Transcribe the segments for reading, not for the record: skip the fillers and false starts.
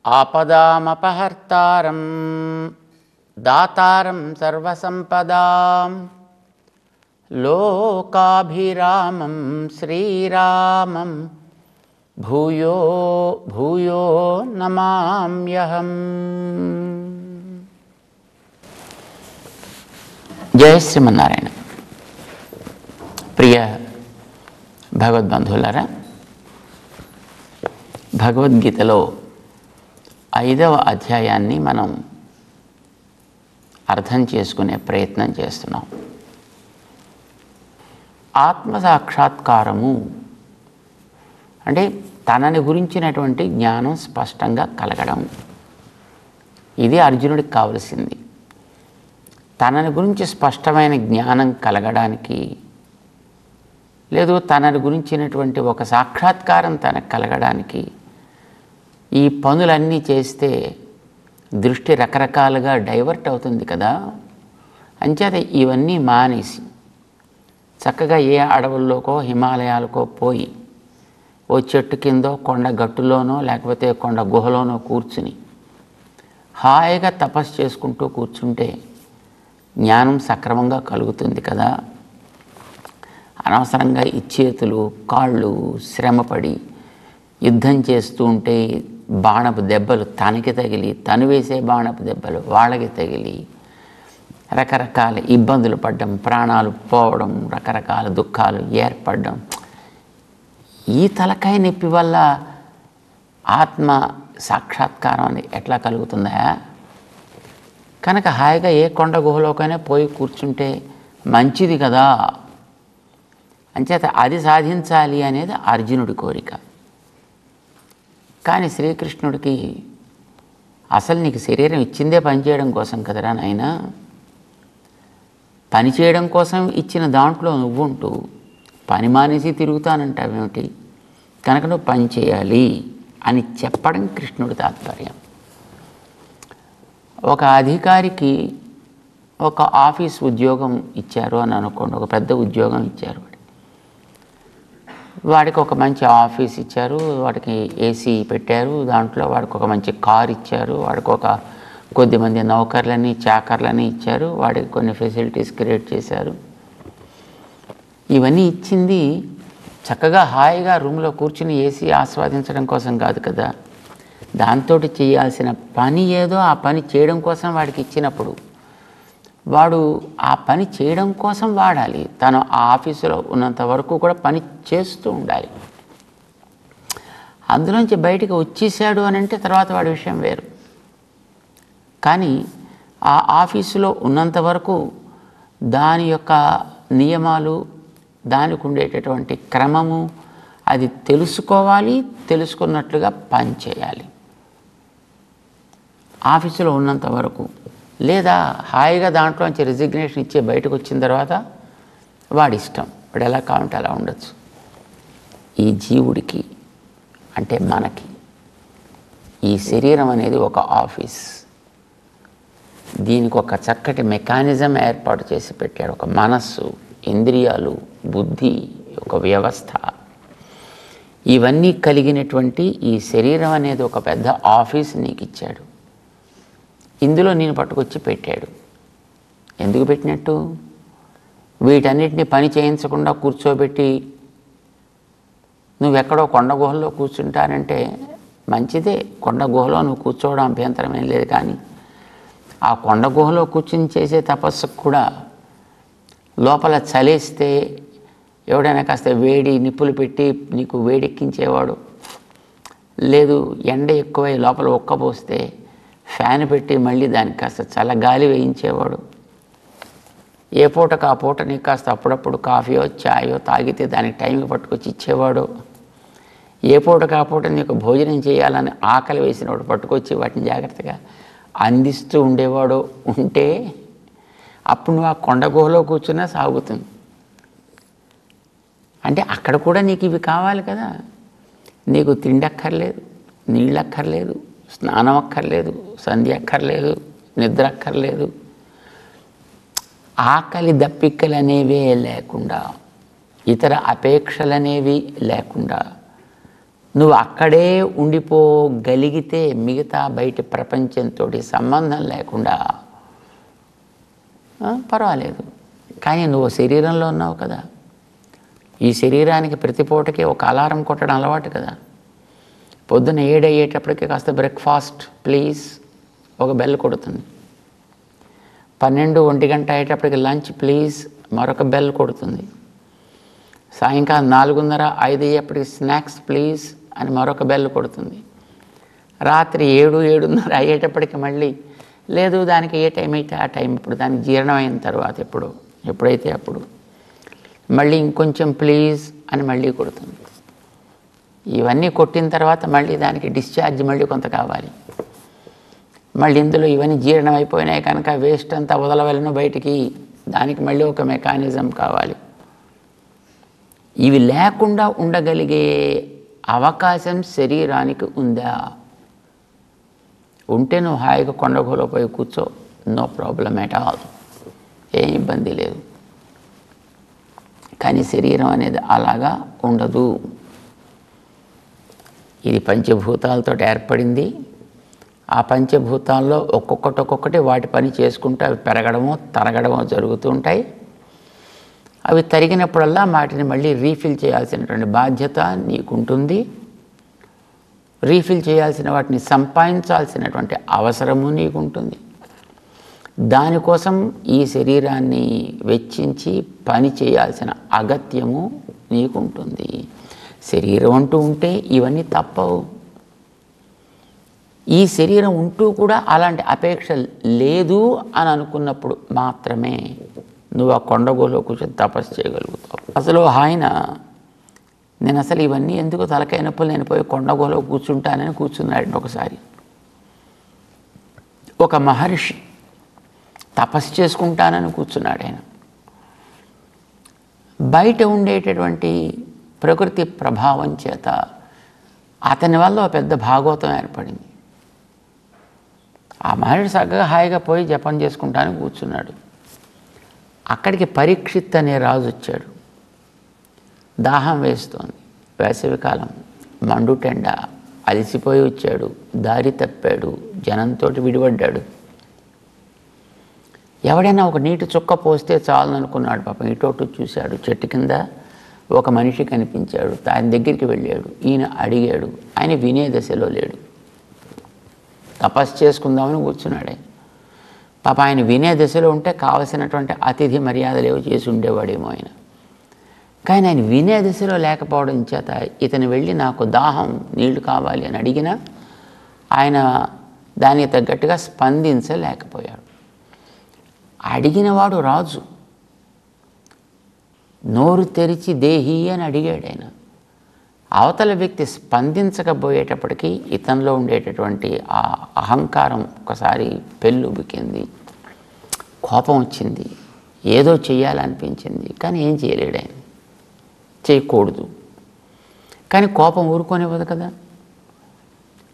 ఆపదామపహర్తారం దాతారం సర్వసంపదాం లోకాభిరామం శ్రీరామం భూయో భూయో నమామ్యహం. జయ శ్రీమన్నారాయణ. ప్రియ భగవద్బంధువులారా, భగవద్గీతలో 5వ అధ్యాయాన్ని మనం అర్థం చేసుకునే ప్రయత్నం చేస్తున్నాం. ఆత్మసాక్షాత్కారము అంటే తనని గురించినటువంటి జ్ఞానం స్పష్టంగా కలగడం. ఇది అర్జునుడికి కావలసింది. తనని గురించి స్పష్టమైన జ్ఞానం కలగడానికి, లేదు తనని గురించినటువంటి ఒక సాక్షాత్కారం తనకు కలగడానికి ఈ పనులన్నీ చేస్తే దృష్టి రకరకాలుగా డైవర్ట్ అవుతుంది కదా. అంచేత ఇవన్నీ మానేసి చక్కగా ఏ అడవుల్లోకో హిమాలయాలకో పోయి ఓ చెట్టు కిందో కొండ గట్టులోనో లేకపోతే కొండ గుహలోనో కూర్చుని హాయిగా తపస్సు చేసుకుంటూ కూర్చుంటే జ్ఞానం సక్రమంగా కలుగుతుంది కదా. అనవసరంగా ఈ చేతులు కాళ్ళు శ్రమపడి యుద్ధం చేస్తూ ఉంటే బాణపు దెబ్బలు తనకి తగిలి, తను వేసే బాణపు దెబ్బలు వాళ్ళకి తగిలి రకరకాల ఇబ్బందులు పడడం, ప్రాణాలు పోవడం, రకరకాల దుఃఖాలు ఏర్పడడం, ఈ తలకాయ నొప్పి వల్ల ఆత్మ సాక్షాత్కారం అనేది ఎట్లా కలుగుతుందా? కనుక హాయిగా ఏ కొండ గుహలోకైనా పోయి కూర్చుంటే మంచిది కదా. అంచేత అది సాధించాలి అనేది అర్జునుడి కోరిక. కానీ శ్రీకృష్ణుడికి అసలు నీకు శరీరం ఇచ్చిందే పనిచేయడం కోసం కదరా నాయనా, పని చేయడం కోసం ఇచ్చిన దాంట్లో నువ్వుంటూ పని మానేసి తిరుగుతానంటావేమిటి? కనుక నువ్వు పని చేయాలి అని చెప్పడం కృష్ణుడి తాత్పర్యం. ఒక అధికారికి ఒక ఆఫీస్ ఉద్యోగం ఇచ్చారు అని అనుకోండి, ఒక పెద్ద ఉద్యోగం ఇచ్చారు. వాడికి ఒక మంచి ఆఫీస్ ఇచ్చారు, వాడికి ఏసీ పెట్టారు, దాంట్లో వాడికి ఒక మంచి కార్ ఇచ్చారు, వాడికి ఒక కొద్దిమంది నౌకర్లని చాకర్లని ఇచ్చారు, వాడికి కొన్ని ఫెసిలిటీస్ క్రియేట్ చేశారు. ఇవన్నీ ఇచ్చింది చక్కగా హాయిగా రూమ్లో కూర్చుని ఏసీ ఆస్వాదించడం కోసం కాదు కదా. దాంతో చేయాల్సిన పని ఏదో ఆ పని చేయడం కోసం వాడికి ఇచ్చినప్పుడు వాడు ఆ పని చేయడం కోసం వాడాలి. తను ఆ ఆఫీసులో ఉన్నంత వరకు కూడా పని చేస్తూ ఉండాలి. అందులోంచి బయటికి వచ్చేసాడు అని అంటే తర్వాత వాడి విషయం వేరు. కానీ ఆ ఆఫీసులో ఉన్నంత వరకు దాని యొక్క నియమాలు, దానికి ఉండేటటువంటి క్రమము అది తెలుసుకోవాలి, తెలుసుకున్నట్లుగా పని చేయాలి ఆఫీసులో ఉన్నంత వరకు. లేదా హాయిగా దాంట్లోంచి రిజిగ్నేషన్ ఇచ్చే బయటకు వచ్చిన తర్వాత వాడి ఇష్టం, వాడు ఎలా కావాలంటే అలా ఉండొచ్చు. ఈ జీవుడికి అంటే మనకి ఈ శరీరం అనేది ఒక ఆఫీస్. దీనికి ఒక చక్కటి మెకానిజం ఏర్పాటు చేసి పెట్టాడు. ఒక మనస్సు, ఇంద్రియాలు, బుద్ధి, ఒక వ్యవస్థ, ఇవన్నీ కలిగినటువంటి ఈ శరీరం అనేది ఒక పెద్ద ఆఫీస్ నీకు ఇచ్చాడు. ఇందులో నేను పట్టుకొచ్చి పెట్టాడు. ఎందుకు పెట్టినట్టు? వీటన్నిటిని పని చేయించకుండా కూర్చోబెట్టి నువ్వెక్కడో కొండ గుహల్లో కూర్చుంటానంటే మంచిదే, కొండ గుహలో నువ్వు కూర్చోవడం అభ్యంతరం ఏం లేదు. కానీ ఆ కొండ గుహలో కూర్చుని చేసే తపస్సుకు కూడా లోపల చలేస్తే ఎవడైనా కాస్త వేడి నిప్పులు పెట్టి నీకు వేడెక్కించేవాడు, లేదు ఎండ ఎక్కువై లోపల ఉక్కబోస్తే ఫ్యాన్ పెట్టి మళ్ళీ దానికి కాస్త చల్లగాలి వేయించేవాడు, ఏ పూటకు ఆ పూట నీకు కాస్త అప్పుడప్పుడు కాఫీయో ఛాయో తాగితే దానికి టైంకి పట్టుకొచ్చి ఇచ్చేవాడు, ఏ పూటకు ఆ పూట నీకు భోజనం చేయాలని ఆకలి వేసినవాడు పట్టుకొచ్చి వాటిని జాగ్రత్తగా అందిస్తూ ఉండేవాడు ఉంటే అప్పుడు నువ్వు ఆ కొండ గుహలో కూర్చున్నా సాగుతుంది. అంటే అక్కడ కూడా నీకు ఇవి కావాలి కదా. నీకు తిండి అక్కర్లేదు, నీళ్ళు అక్కర్లేదు, స్నానం అక్కర్లేదు, సంధ్య అక్కర్లేదు, నిద్ర అక్కర్లేదు, ఆకలి దప్పికలు అనేవే లేకుండా, ఇతర అపేక్షలనేవి లేకుండా నువ్వు అక్కడే ఉండిపోగలిగితే మిగతా బయట ప్రపంచంతో సంబంధం లేకుండా పర్వాలేదు. కానీ నువ్వు శరీరంలో ఉన్నావు కదా, ఈ శరీరానికి ప్రతి పూటకి ఒక అలారం కొట్టడం అలవాటు కదా. పొద్దున్న 7 అయ్యేటప్పటికి కాస్త బ్రేక్ఫాస్ట్ ప్లీజ్ ఒక బెల్ కొడుతుంది. 12, 1 అయ్యేటప్పటికి లంచ్ ప్లీజ్ మరొక బెల్ కొడుతుంది. సాయంకాలం 4:30, 5 అయ్యేప్పటికి స్నాక్స్ ప్లీజ్ అని మరొక బెల్ కొడుతుంది. రాత్రి 7, 7:30 అయ్యేటప్పటికి మళ్ళీ లేదు, దానికి ఏ టైం అయితే ఆ టైం, ఇప్పుడు దానికి జీర్ణం అయిన తర్వాత ఎప్పుడైతే అప్పుడు మళ్ళీ ఇంకొంచెం ప్లీజ్ అని మళ్ళీ కొడుతుంది. ఇవన్నీ కొట్టిన తర్వాత మళ్ళీ దానికి డిశ్చార్జ్ మళ్ళీ కొంత కావాలి. మళ్ళీ ఇందులో ఇవన్నీ జీర్ణం అయిపోయినాయి కనుక వేస్ట్ అంతా వదలవలను బయటికి, దానికి మళ్ళీ ఒక మెకానిజం కావాలి. ఇవి లేకుండా ఉండగలిగే అవకాశం శరీరానికి ఉందా? ఉంటే నువ్వు హాయిగా కొండగోలో పోయి కూర్చో, నో ప్రాబ్లం ఎట్ ఆల్, ఏం ఇబ్బంది లేదు. కానీ శరీరం అనేది అలాగా ఉండదు. ఇది పంచభూతాలతో ఏర్పడింది. ఆ పంచభూతాల్లో ఒక్కొక్కటి వాటి పని చేసుకుంటూ అవి పెరగడమో తరగడమో జరుగుతూ ఉంటాయి. అవి తరిగినప్పుడల్లా వాటిని మళ్ళీ రీఫిల్ చేయాల్సినటువంటి బాధ్యత నీకుంటుంది. రీఫిల్ చేయాల్సిన వాటిని సంపాదించాల్సినటువంటి అవసరము నీకుంటుంది. దానికోసం ఈ శరీరాన్ని వెచ్చించి పని చేయాల్సిన అగత్యము నీకుంటుంది. శరీరం అంటూ ఉంటే ఇవన్నీ తప్పవు. ఈ శరీరం ఉంటూ కూడా అలాంటి అపేక్ష లేదు అని అనుకున్నప్పుడు మాత్రమే నువ్వు ఆ కొండగోలో కూర్చొని తపస్సు చేయగలుగుతావు. అసలు ఆయన నేను అసలు ఇవన్నీ ఎందుకు తలకాయ నొప్పులు, నేను పోయి కొండగోలో కూర్చుంటానని కూర్చున్నాడు. ఒకసారి ఒక మహర్షి తపస్సు చేసుకుంటానని కూర్చున్నాడు. ఆయన బయట ఉండేటటువంటి ప్రకృతి ప్రభావం చేత అతని వల్ల ఒక పెద్ద భాగవతం ఏర్పడింది. ఆ మహర్షి చక్కగా హాయిగా పోయి జపం చేసుకుంటానని కూర్చున్నాడు. అక్కడికి పరీక్షిత్ అనే రాజు వచ్చాడు. దాహం వేస్తోంది, వేసవికాలం, మండుటెండ, అలసిపోయి వచ్చాడు, దారి తప్పాడు, జనంతో విడిపడ్డాడు. ఎవడైనా ఒక నీటి చుక్క పోస్తే చాలనుకున్నాడు. పాపం ఇటోటు చూశాడు. చెట్టు కింద ఒక మనిషి కనిపించాడు. ఆయన దగ్గరికి వెళ్ళాడు. ఈయన అడిగాడు. ఆయన వినే దశలో లేడు. తపస్సు చేసుకుందామని కూర్చున్నాడు. పాప ఆయన వినే దశలో ఉంటే కావలసినటువంటి అతిథి మర్యాదలు ఏవో చేసి ఉండేవాడేమో ఆయన. కానీ ఆయన వినే దశలో లేకపోవడం చేత ఇతను వెళ్ళి నాకు దాహం, నీళ్లు కావాలి అని అడిగినా ఆయన దానికి తగ్గట్టుగా స్పందించలేకపోయాడు. అడిగినవాడు రాజు. నోరు తెరిచి దేహి అని అడిగాడు ఆయన. అవతల వ్యక్తి స్పందించకపోయేటప్పటికీ ఇతనిలో ఉండేటటువంటి ఆ అహంకారం ఒకసారి పెళ్ళుబికింది. కోపం వచ్చింది. ఏదో చెయ్యాలనిపించింది. కానీ ఏం చేయలేడు ఆయన. చేయకూడదు. కానీ కోపం ఊరుకోనివ్వదు కదా.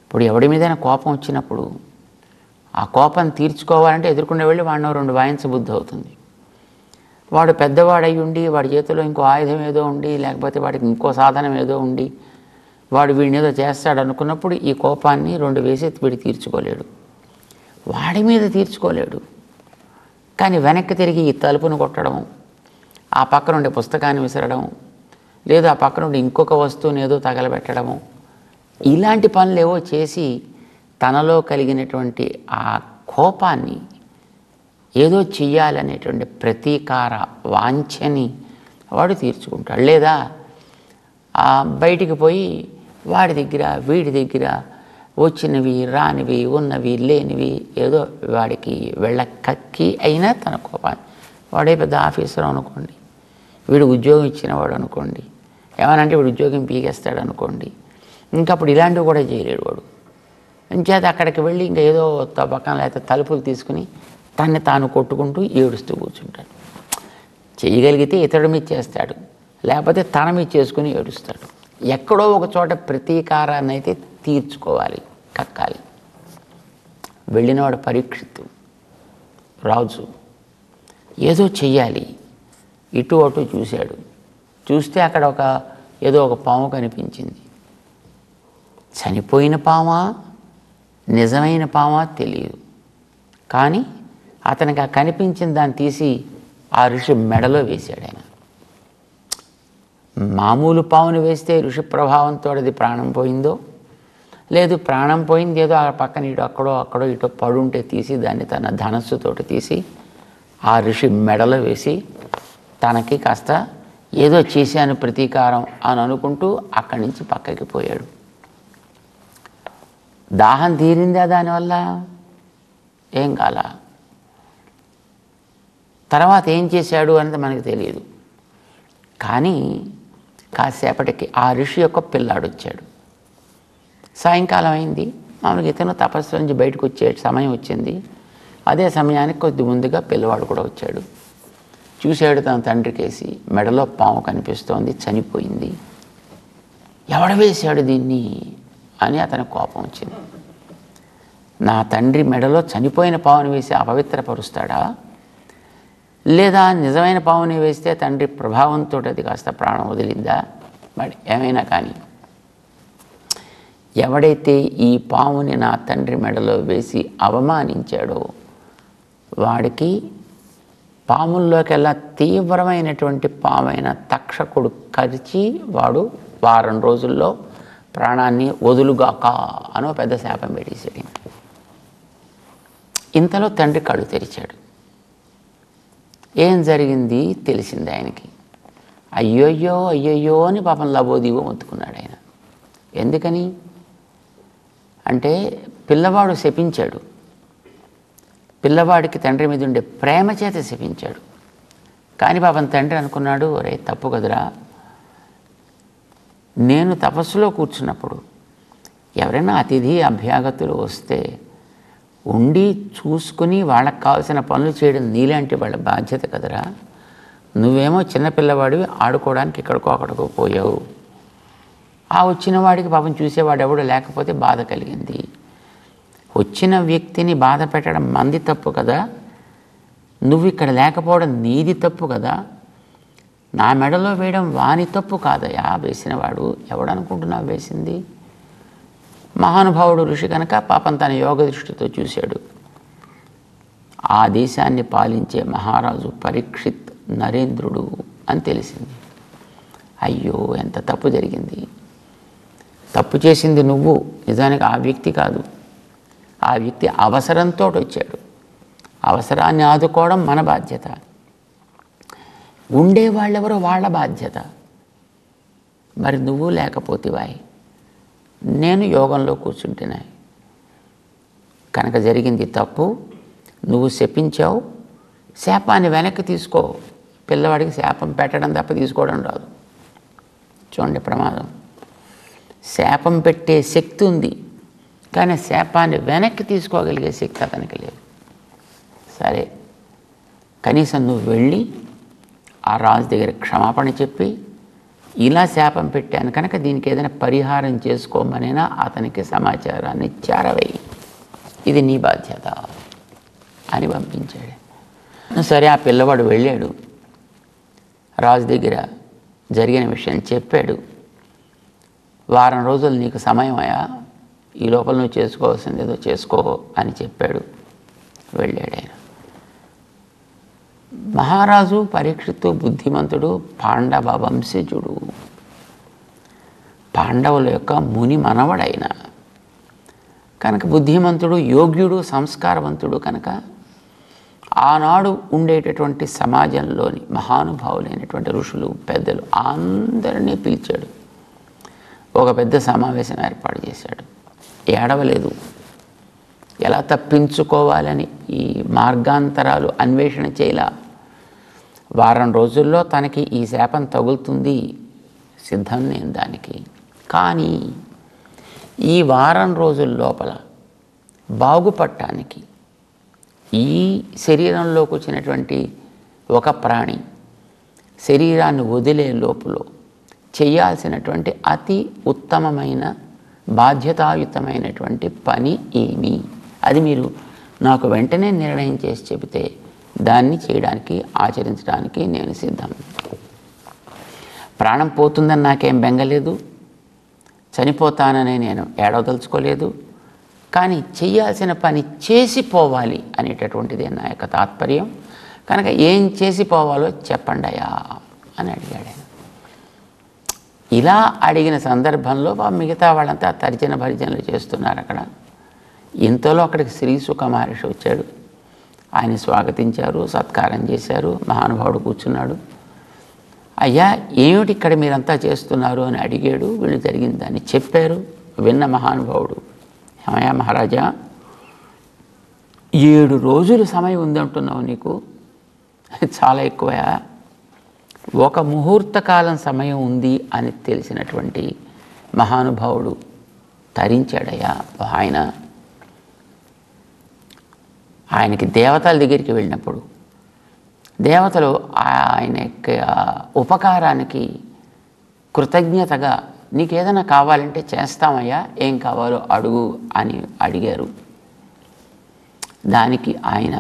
ఇప్పుడు ఎవడి మీదైనా కోపం వచ్చినప్పుడు ఆ కోపం తీర్చుకోవాలంటే ఎదుర్కొనే వెళ్ళి వాడిని 2 వాయించబుద్ధి అవుతుంది. వాడు పెద్దవాడై ఉండి వాడి చేతిలో ఇంకో ఆయుధం ఏదో ఉండి లేకపోతే వాడికి ఇంకో సాధనం ఏదో ఉండి వాడు వీడిని ఏదో చేస్తాడు అనుకున్నప్పుడు ఈ కోపాన్ని 2 వేసి వీడి తీర్చుకోలేడు. వాడి మీద తీర్చుకోలేడు. కానీ వెనక్కి తిరిగి ఈ తలుపును కొట్టడం, ఆ పక్క నుండి పుస్తకాన్ని విసరడం, లేదా ఆ పక్క నుండి ఇంకొక వస్తువుని ఏదో తగలబెట్టడము, ఇలాంటి పనులు ఏవో చేసి తనలో కలిగినటువంటి ఆ కోపాన్ని ఏదో చెయ్యాలనేటువంటి ప్రతీకార వాంఛని వాడు తీర్చుకుంటాడు. లేదా బయటికి పోయి వాడి దగ్గర వీడి దగ్గర వచ్చినవి రానివి ఉన్నవి లేనివి ఏదో వాడికి వెళ్ళ కక్కి అయినా తన కోపాన్ని, వాడే పెద్ద ఆఫీసర్ అనుకోండి, వీడు ఉద్యోగం ఇచ్చినవాడు అనుకోండి, ఏమనంటే వీడు ఉద్యోగం పీకేస్తాడు అనుకోండి, ఇంకప్పుడు ఇలాంటివి కూడా చేయలేడు వాడు. ఇంచేత అక్కడికి వెళ్ళి ఇంకా ఏదో పక్కన లేకపోతే తలుపులు తీసుకుని తన్ని తాను కొట్టుకుంటూ ఏడుస్తూ కూర్చుంటాడు. చేయగలిగితే ఇతడు మీద చేస్తాడు, లేకపోతే తన మీద చేసుకుని ఏడుస్తాడు. ఎక్కడో ఒక చోట ప్రతీకారాన్ని అయితే తీర్చుకోవాలి, కక్కాలి. వెళ్ళినవాడు పరీక్షిత్తు రాజు. ఏదో చెయ్యాలి. ఇటు అటు చూశాడు. చూస్తే అక్కడ ఏదో ఒక పాము కనిపించింది. చనిపోయిన పామా నిజమైన పామా తెలియదు, కానీ అతనికి ఆ కనిపించిన దాన్ని తీసి ఆ ఋషి మెడలో వేశాడు. ఆయన మామూలు పామును వేస్తే ఋషి ప్రభావంతో అది ప్రాణం పోయిందో, లేదు ప్రాణం పోయింది ఏదో ఆ పక్కన ఇటు అక్కడో ఇటో పడుంటే తీసి దాన్ని తన ధనస్సుతోటి తీసి ఆ ఋషి మెడలో వేసి తనకి కాస్త ఏదో చేశాను ప్రతీకారం అని అనుకుంటూ అక్కడి నుంచి పక్కకి పోయాడు. దాహం తీరిందా దానివల్ల? ఏం కాల. తర్వాత ఏం చేశాడు అనేది మనకు తెలియదు. కానీ కాసేపటికి ఆ ఋషి యొక్క పిల్లాడు వచ్చాడు. సాయంకాలం అయింది. మామూలుగా ఇతను తపస్సు నుంచి బయటకు వచ్చే సమయం వచ్చింది. అదే సమయానికి కొద్ది ముందుగా పిల్లవాడు కూడా వచ్చాడు. చూశాడు తన తండ్రికేసి, మెడలో పాము కనిపిస్తోంది, చనిపోయింది. ఎవడ వేశాడు దీన్ని అని అతని కోపం వచ్చింది. నా తండ్రి మెడలో చనిపోయిన పావుని వేసి అపవిత్రపరుస్తాడా, లేదా నిజమైన పావుని వేస్తే తండ్రి ప్రభావంతో అది కాస్త ప్రాణం వదిలిందా? మరి ఏమైనా కానీ ఎవడైతే ఈ పావుని నా తండ్రి మెడలో వేసి అవమానించాడో వాడికి పాముల్లోకెల్లా తీవ్రమైనటువంటి పామైన తక్షకుడు కరిచి వాడు వారం రోజుల్లో ప్రాణాన్ని వదులుగాక అనో పెద్ద శాపం పెట్టేసాడు. ఇంతలో తండ్రి కళ్ళు తెరిచాడు. ఏం జరిగింది తెలిసింది ఆయనకి. అయ్యోయ్యో అయ్యోయ్యో అని పాపం లబోదివో మొత్తుకున్నాడు ఆయన. ఎందుకని అంటే పిల్లవాడు శపించాడు. పిల్లవాడికి తండ్రి మీద ఉండే ప్రేమ చేత శపించాడు. కానీ పాపం తండ్రి అనుకున్నాడు, ఒరే తప్పు కదరా, నేను తపస్సులో కూర్చున్నప్పుడు ఎవరైనా అతిథి అభ్యాగతులు వస్తే ఉండి చూసుకుని వాళ్ళకి కావాల్సిన పనులు చేయడం నీలాంటి వాళ్ళ బాధ్యత కదరా. నువ్వేమో చిన్నపిల్లవాడివి, ఆడుకోవడానికి ఇక్కడికో అక్కడికో పోయావు. ఆ వచ్చిన వాడికి పాపం చూసేవాడు ఎవడు లేకపోతే బాధ కలిగింది. వచ్చిన వ్యక్తిని బాధ పెట్టడం మంది తప్పు కదా, నువ్వు ఇక్కడ లేకపోవడం నీది తప్పు కదా, నా మెడలో వేయడం వాని తప్పు కాదయా వేసినవాడు. ఎవడనుకుంటున్నావు వేసింది? మహానుభావుడు ఋషి కనుక పాపం తన యోగ దృష్టితో చూశాడు. ఆ దేశాన్ని పాలించే మహారాజు పరీక్షిత్ నరేంద్రుడు అని తెలిసింది. అయ్యో ఎంత తప్పు జరిగింది. తప్పు చేసింది నువ్వు, నిజానికి ఆ వ్యక్తి కాదు. ఆ వ్యక్తి అవసరంతో వచ్చాడు. అవసరాన్ని ఆదుకోవడం మన బాధ్యత, ఉండేవాళ్ళెవరో వాళ్ళ బాధ్యత. మరి నువ్వు లేకపోతేవాయి, నేను యోగంలో కూర్చుంటున్నాయి కనుక జరిగింది తప్పు. నువ్వు శపించావు, శాపాన్ని వెనక్కి తీసుకో. పిల్లవాడికి శాపం పెట్టడం తప్ప తీసుకోవడం రాదు. చూడండి ప్రమాదం. శాపం పెట్టే శక్తి ఉంది, కానీ శాపాన్ని వెనక్కి తీసుకోగలిగే శక్తి అతనికి లేదు. సరే, కనీసం నువ్వు వెళ్ళి ఆ రాజు దగ్గర క్షమాపణ చెప్పి, ఇలా శాపం పెట్టాను కనుక దీనికి ఏదైనా పరిహారం చేసుకోమనైనా అతనికి సమాచారాన్ని చేరవేయి, ఇది నీ బాధ్యత అని పంపించాడు. సరే, ఆ పిల్లవాడు వెళ్ళాడు, రాజు దగ్గర జరిగిన విషయం చెప్పాడు. వారం రోజులు నీకు సమయం అయ్యా, ఈ లోపల నువ్వు చేసుకోవాల్సింది ఏదో చేసుకో అని చెప్పాడు. వెళ్ళాడు ఆయన. మహారాజు పరీక్షిత్తు బుద్ధిమంతుడు, పాండవ వంశజుడు, పాండవుల యొక్క ముని మనవడైన కనుక బుద్ధిమంతుడు, యోగ్యుడు, సంస్కారవంతుడు కనుక ఆనాడు ఉండేటటువంటి సమాజంలోని మహానుభావులైనటువంటి ఋషులు, పెద్దలు అందరినీ పిలిచాడు. ఒక పెద్ద సమావేశం ఏర్పాటు చేశాడు. ఏడవలేదు. ఎలా తప్పించుకోవాలని ఈ మార్గాంతరాలు అన్వేషణ చేయలా. వారం రోజుల్లో తనకి ఈ శాపం తగులుతుంది, సిద్ధం నేను దానికి. కానీ ఈ వారం రోజుల లోపల బాగుపడటానికి ఈ శరీరంలోకి వచ్చినటువంటి ఒక ప్రాణి శరీరాన్ని వదిలే లోపల చేయాల్సినటువంటి అతి ఉత్తమమైన బాధ్యతాయుతమైనటువంటి పని ఏమి, అది మీరు నాకు వెంటనే నిర్ణయం చేసి చెబితే దాన్ని చేయడానికి, ఆచరించడానికి నేను సిద్ధం. ప్రాణం పోతుందని నాకేం బెంగలేదు, చనిపోతానని నేను ఏడవదలుచుకోలేదు, కానీ చేయాల్సిన పని చేసిపోవాలి అనేటటువంటిదే నా యొక్క తాత్పర్యం. కనుక ఏం చేసిపోవాలో చెప్పండియా అని అడిగాడు ఆయన. ఇలా అడిగిన సందర్భంలో మిగతా వాళ్ళంతా తర్జన భర్జనలు చేస్తున్నారు అక్కడ. ఇంతలో అక్కడికి శ్రీ సుఖ మహర్షి వచ్చాడు. ఆయన స్వాగతించారు, సత్కారం చేశారు. మహానుభావుడు కూర్చున్నాడు. అయ్యా, ఏమిటి ఇక్కడ మీరంతా చేస్తున్నారు అని అడిగాడు. వీళ్ళు జరిగిన దాన్ని చెప్పారు. విన్న మహానుభావుడు, ఏమయ్యా మహారాజా, 7 రోజులు సమయం ఉందంటున్నావు, నీకు చాలా ఎక్కువయా. 1 ముహూర్త కాలం సమయం ఉంది అని తెలిసినటువంటి మహానుభావుడు తరించాడయ్యా. ఆయనకి దేవతల దగ్గరికి వెళ్ళినప్పుడు దేవతలు ఆయన యొక్క ఉపకారానికి కృతజ్ఞతగా నీకేదైనా కావాలంటే చేస్తామయ్యా, ఏం కావాలో అడుగు అని అడిగారు. దానికి ఆయన,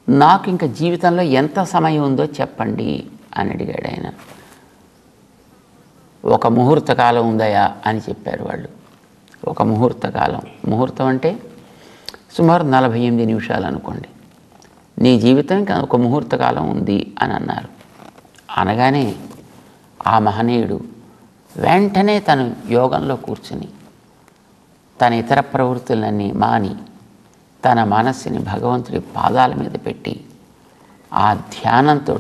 నాకు ఇంకా జీవితంలో ఎంత సమయం ఉందో చెప్పండి అని అడిగాడు ఆయన. 1 ముహూర్త కాలం ఉందయా అని చెప్పారు వాళ్ళు. 1 ముహూర్త కాలం, ముహూర్తం అంటే సుమారు 48 నిమిషాలు అనుకోండి. నీ జీవితం ఇంకా 1 ముహూర్త కాలం ఉంది అని అన్నారు. అనగానే ఆ మహనీయుడు వెంటనే తను యోగంలో కూర్చుని తన ఇతర ప్రవృత్తులన్నీ మాని తన మనస్సుని భగవంతుడి పాదాల మీద పెట్టి ఆ ధ్యానంతో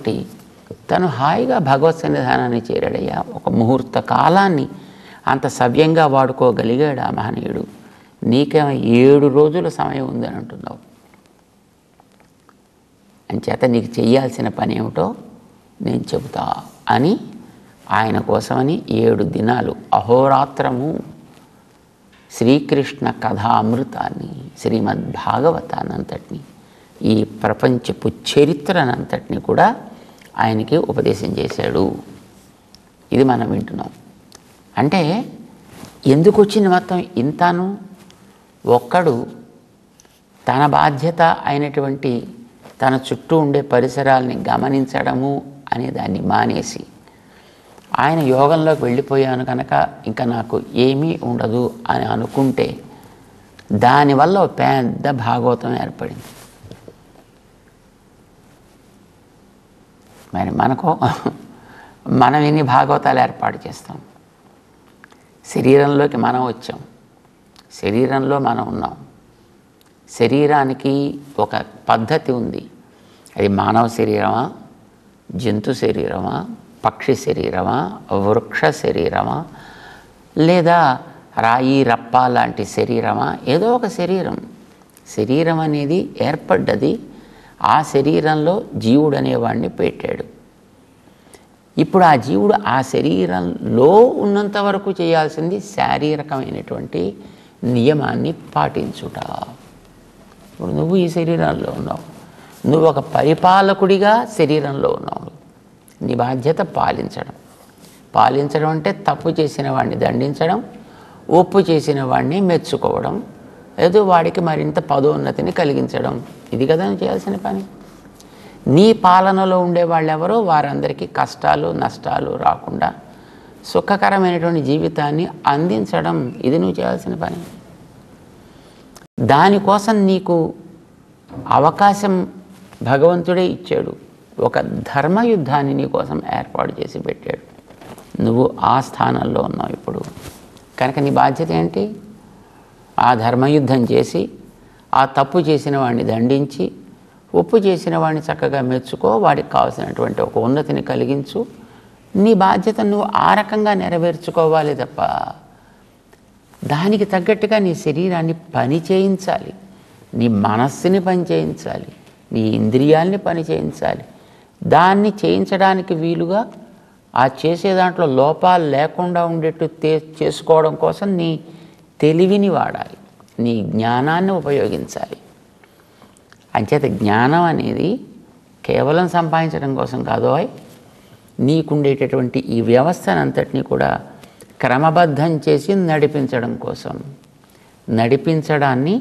తను హాయిగా భగవత్ సన్నిధానాన్ని చేరాడయ్యా. 1 ముహూర్త కాలాన్ని అంత సవ్యంగా వాడుకోగలిగాడు ఆ మహనీయుడు. నీకేమో 7 రోజుల సమయం ఉందని అంటున్నావు. అంచేత నీకు చెయ్యాల్సిన పని ఏమిటో నేను చెబుతా అని ఆయన కోసమని 7 దినాలు అహోరాత్రము శ్రీకృష్ణ కథామృతాన్ని, శ్రీమద్భాగవతానంతటిని, ఈ ప్రపంచపు చరిత్రనంతటిని కూడా ఆయనకి ఉపదేశం చేశాడు. ఇది మనం వింటున్నాం. అంటే ఎందుకు వచ్చింది మొత్తం ఇంతాను? ఒక్కడు తన బాధ్యత అయినటువంటి తన చుట్టూ ఉండే పరిసరాల్ని గమనించడము అనే దాన్ని మానేసి ఆయన యోగంలోకి వెళ్ళిపోయాను కనుక ఇంకా నాకు ఏమీ ఉండదు అని అనుకుంటే దానివల్ల పెద్ద భాగవతం ఏర్పడింది. మరి మనం ఎన్ని భాగవతాలు ఏర్పాటు చేస్తాం? శరీరంలోకి మనం వచ్చాం, శరీరంలో మనం ఉన్నాం. శరీరానికి ఒక పద్ధతి ఉంది. అది మానవ శరీరమా, జంతు శరీరమా, పక్షి శరీరమా, వృక్ష శరీరమా, లేదా రాయి రప్ప లాంటి శరీరమా? ఏదో ఒక శరీరం. శరీరం అనేది ఏర్పడ్డది. ఆ శరీరంలో జీవుడు అనేవాడిని పెట్టాడు. ఇప్పుడు ఆ జీవుడు ఆ శరీరంలో ఉన్నంత వరకు చేయాల్సింది శారీరకమైనటువంటి నియమాన్ని పాటించుట. ఇప్పుడు నువ్వు ఈ శరీరంలో ఉన్నావు, నువ్వు ఒక పరిపాలకుడిగా శరీరంలో ఉన్నావు. నీ బాధ్యత పాలించడం. పాలించడం అంటే తప్పు చేసిన వాడిని దండించడం, ఒప్పు చేసిన వాడిని మెచ్చుకోవడం, ఏదో వాడికి మరింత పదోన్నతిని కలిగించడం. ఇది కదా నువ్వు చేయాల్సిన పని. నీ పాలనలో ఉండే వాళ్ళెవరో వారందరికీ కష్టాలు నష్టాలు రాకుండా సుఖకరమైనటువంటి జీవితాన్ని అందించడం. ఇది నువ్వు చేయాల్సిన పని. దానికోసం నీకు అవకాశం భగవంతుడే ఇచ్చాడు. ఒక ధర్మయుద్ధాన్ని నీ కోసం ఏర్పాటు చేసి పెట్టాడు. నువ్వు ఆ స్థానంలో ఉన్నావు ఇప్పుడు. కనుక నీ బాధ్యత ఏంటి? ఆ ధర్మయుద్ధం చేసి ఆ తప్పు చేసిన వాడిని దండించి, ఒప్పు చేసిన వాడిని చక్కగా మెచ్చుకో, వాడికి కావాల్సినటువంటి ఒక ఉన్నతిని కలిగించు. నీ బాధ్యత నువ్వు ఆ రకంగా నెరవేర్చుకోవాలి తప్ప దానికి తగ్గట్టుగా నీ శరీరాన్ని పని చేయించాలి, నీ మనస్సుని పని చేయించాలి, నీ ఇంద్రియాల్ని పని చేయించాలి. దాన్ని చేయించడానికి వీలుగా ఆ చేసే దాంట్లో లోపాలు లేకుండా ఉండేట్టు చేసుకోవడం కోసం నీ తెలివిని వాడాలి, నీ జ్ఞానాన్ని ఉపయోగించాలి. అంచేత జ్ఞానం అనేది కేవలం సంపాదించడం కోసం కాదు, నీకుండేటటువంటి ఈ వ్యవస్థనంతటినీ కూడా క్రమబద్ధం చేసి నడిపించడం కోసం. నడిపించడాన్ని,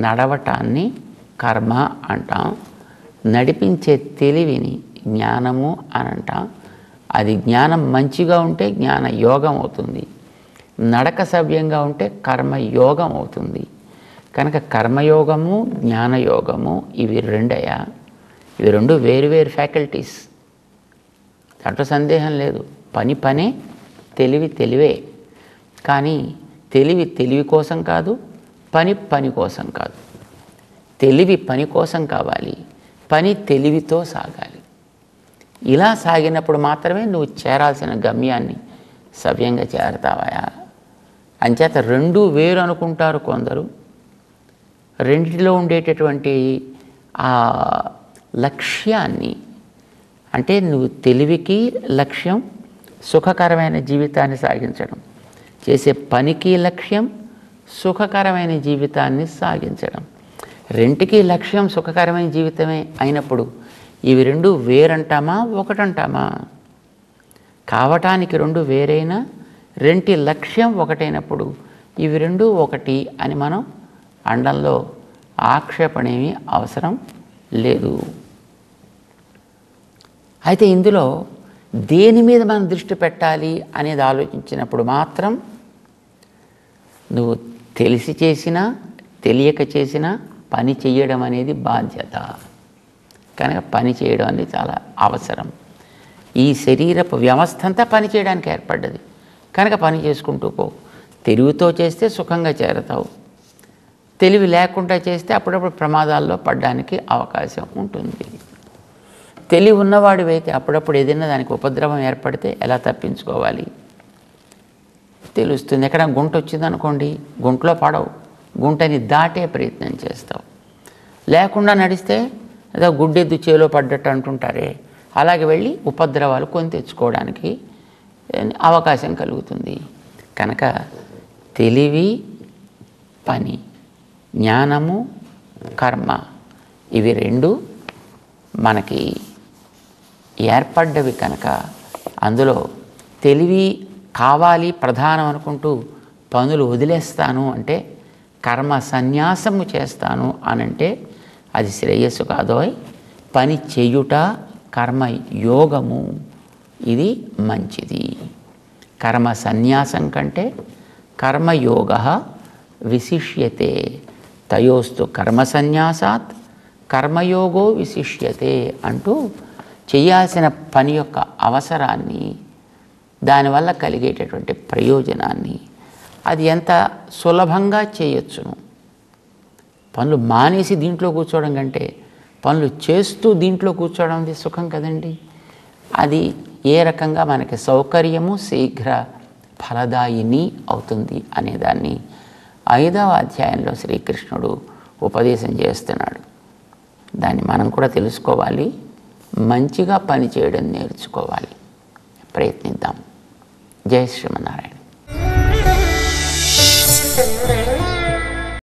నడవటాన్ని కర్మ అంటాం. నడిపించే తెలివిని జ్ఞానము అని అంటాం. అది జ్ఞానం మంచిగా ఉంటే జ్ఞాన యోగం అవుతుంది. నడక సవ్యంగా ఉంటే కర్మయోగం అవుతుంది. కనుక కర్మయోగము జ్ఞానయోగము ఇవి రెండయ్యా. ఇవి రెండు వేరు ఫ్యాకల్టీస్, దాంట్లో సందేహం లేదు. పని పనే, తెలివి తెలివే. కానీ తెలివి కోసం కాదు, పని కోసం కాదు. తెలివి పని కోసం కావాలి, పని తెలివితో సాగాలి. ఇలా సాగినప్పుడు మాత్రమే నువ్వు చేరాల్సిన గమ్యాన్ని సవ్యంగా చేరతావయా. అంచేత రెండు వేరు అనుకుంటారు కొందరు. రెండిలో ఉండేటటువంటి ఆ లక్ష్యాన్ని, అంటే నువ్వు తెలివికి లక్ష్యం సుఖకరమైన జీవితాన్ని సాగించడం, చేసే పనికి లక్ష్యం సుఖకరమైన జీవితాన్ని సాగించడం. రెంటికి లక్ష్యం సుఖకరమైన జీవితమే అయినప్పుడు ఇవి రెండు వేరంటామా ఒకటంటామా? కావటానికి రెండు వేరైనా రెంటి లక్ష్యం ఒకటైనప్పుడు ఇవి రెండు ఒకటి అని మనం అండంలో ఆక్షేపణేమీ అవసరం లేదు. అయితే ఇందులో దేని మీద మనం దృష్టి పెట్టాలి అనేది ఆలోచించినప్పుడు మాత్రం నువ్వు తెలిసి చేసినా తెలియక చేసినా పని చేయడం అనేది బాధ్యత. కనుక పని చేయడం అనేది చాలా అవసరం. ఈ శరీరపు వ్యవస్థ అంతా పని చేయడానికి ఏర్పడ్డది. కనుక పని చేసుకుంటూ పో. తెలివితో చేస్తే సుఖంగా చేరతావు, తెలివి లేకుండా చేస్తే అప్పుడప్పుడు ప్రమాదాల్లో పడడానికి అవకాశం ఉంటుంది. తెలివి ఉన్నవాడివైతే అప్పుడప్పుడు ఏదైనా దానికి ఉపద్రవం ఏర్పడితే ఎలా తప్పించుకోవాలి తెలుస్తుంది. ఎక్కడ గుంట వచ్చిందనుకోండి, గుంటలో పడవు, గుంటని దాటే ప్రయత్నం చేస్తావు. లేకుండా నడిస్తే ఏదో గుడ్డెద్దు చేలో పడ్డట్టు అంటుంటారే, అలాగే వెళ్ళి ఉపద్రవాలు కొని తెచ్చుకోవడానికి అవకాశం కలుగుతుంది. కనుక తెలివి పని, జ్ఞానము కర్మ, ఇవి రెండు మనకి ఏర్పడ్డవి. కనుక అందులో తెలివి కావాలి ప్రధానం అనుకుంటూ పనులు వదిలేస్తాను అంటే, కర్మ సన్యాసము చేస్తాను అనంటే అది శ్రేయస్సు కాదోయ్. పని చేయుట కర్మ యోగము, ఇది మంచిది. కర్మ సన్యాసం కంటే కర్మయోగ విశిష్యతే. తయోస్తు కర్మ సన్యాసాత్ కర్మయోగో విశిష్యతే అంటూ చేయాల్సిన పని యొక్క అవసరాన్ని, దానివల్ల కలిగేటటువంటి ప్రయోజనాన్ని, అది ఎంత సులభంగా చేయొచ్చును. పనులు మానేసి దీంట్లో కూర్చోవడం కంటే పనులు చేస్తూ దీంట్లో కూర్చోవడం అది సుఖం కదండి. అది ఏ రకంగా మనకి సౌకర్యము శీఘ్ర ఫలదాయిని అవుతుంది అనేదాన్ని 5వ అధ్యాయంలో శ్రీకృష్ణుడు ఉపదేశం చేస్తున్నాడు. దాన్ని మనం కూడా తెలుసుకోవాలి, మంచిగా పని చేయడం నేర్చుకోవాలి. ప్రయత్నిద్దాం. జై శ్రీమన్నారాయణ.